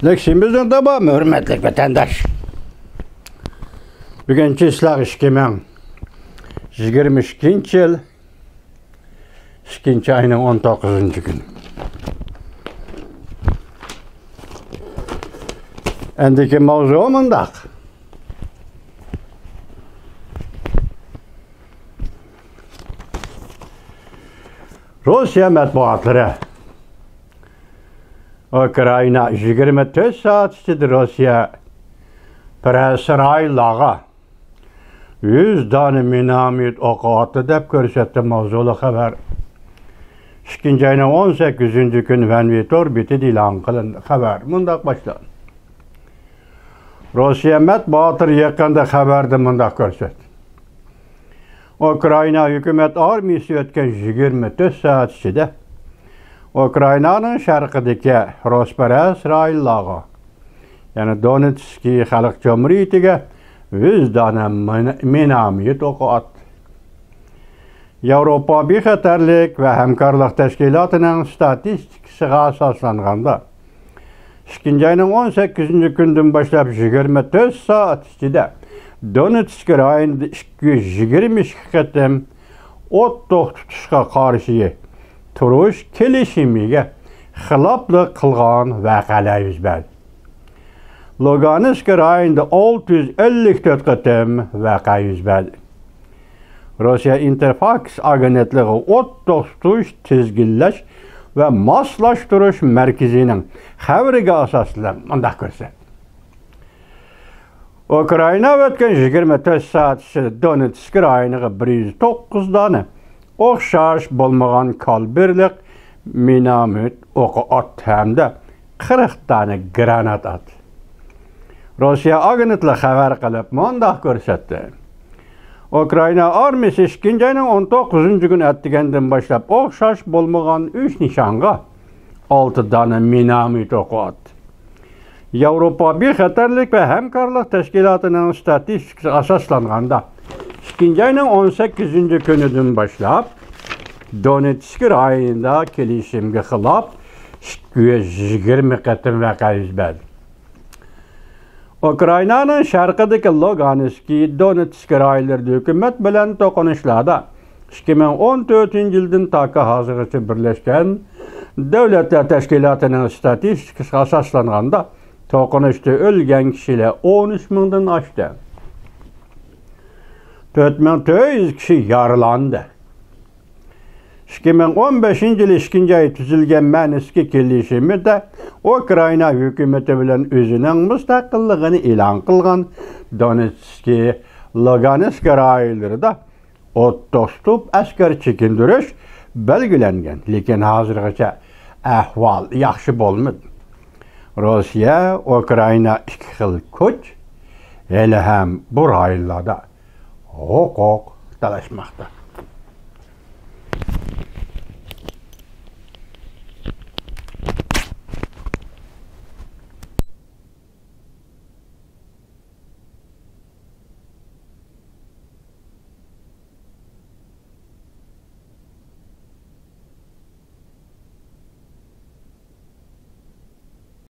Leksimizden tamam hürmetlik vatandaş. Bugünkü ıslak 2022 yıl 2. ayının 19. günü. Endiki mavzu mındak. Rusya matbuatları Ukrayna 24 saat içinde Rusya İsrail'e 100 tane minamit oku attı dep görsetti mavzulu haber. 2. ayının 18. gün Venvitor biti ilan kılındı haber. Mındak başladı. Rusya matbuatları yakında haberde mındak görsetti. Ukrayna hükümet armiyası ötken 24 saat içinde Ukrayna'nın şarkıdaki İsrail'e yani Donetski Halk Cumhuriyeti'ne 100 tane minamit oku attı. Avrupa Bexatarlik ve Hemkarlık Teşkilatı'nın statistikasiga asaslanganda 2. ayının 18. günden başlap 24 saat içinde Donetsk rayonunda 222 qatam ot tutuşqa qarşı turuş kelişimiga xiloflik qilgan vaqalar yuz berdi. Lugansk rayonida 654 qatam vaqa yuz berdi. Rusya Interfax agentliği ot tutuş, tizginlash ve moslashtirish markazining xabariga asoslanib mundaq ko'rsatdi. Ukrayna ötken 24 saat içinde Donetsk rayoniga 109 tane o'xshash bo'lmagan kalbirlik minamit o'qi otdi hamda 40 tane granat attı. Rusya agentliği xabar qilib mundaq ko'rsatdi. Ukrayna armiyasi 2. ayının 19. gün atdigandan başlap o'xshash bo'lmagan 3 nishonga 6 tane minamit o'qi otdi. Avrupa Bexatarlik ve Hemkarlık Teşkilatı'nın statistikasi asaslanganda 2. ayının 18. gününden başlap Donetsk rayonida kelishimga xilaf 220 qatim vaqa yuz berdi. Ukrayna'nın şarkıdaki Luganski, Donetsk rayonlarida hükümet bilan to'qinishlarda 2014 yıldan taki hozirgacha Birleşken Devletler Teşkilatı'nın statistikasi asaslanganda to'qinishda o'lgan kishilar 13 mingdan oshdi. 4400 kishi yaralandi. 2015 yılı 2. ay tuzilgan Minsk kelishimida Ukrayna hükümeti bilan o'zining mustaqilligini e'lon qilgan Donetsk, Lugansk rayonlarida ot tutib askar chekindirish belgilangan, lekin hozirgacha ahvol yaxshi bo'lmadi. Rusya, Ukrayna iki xil kuch hali ham bu rayonlarda huquq talashmoqda.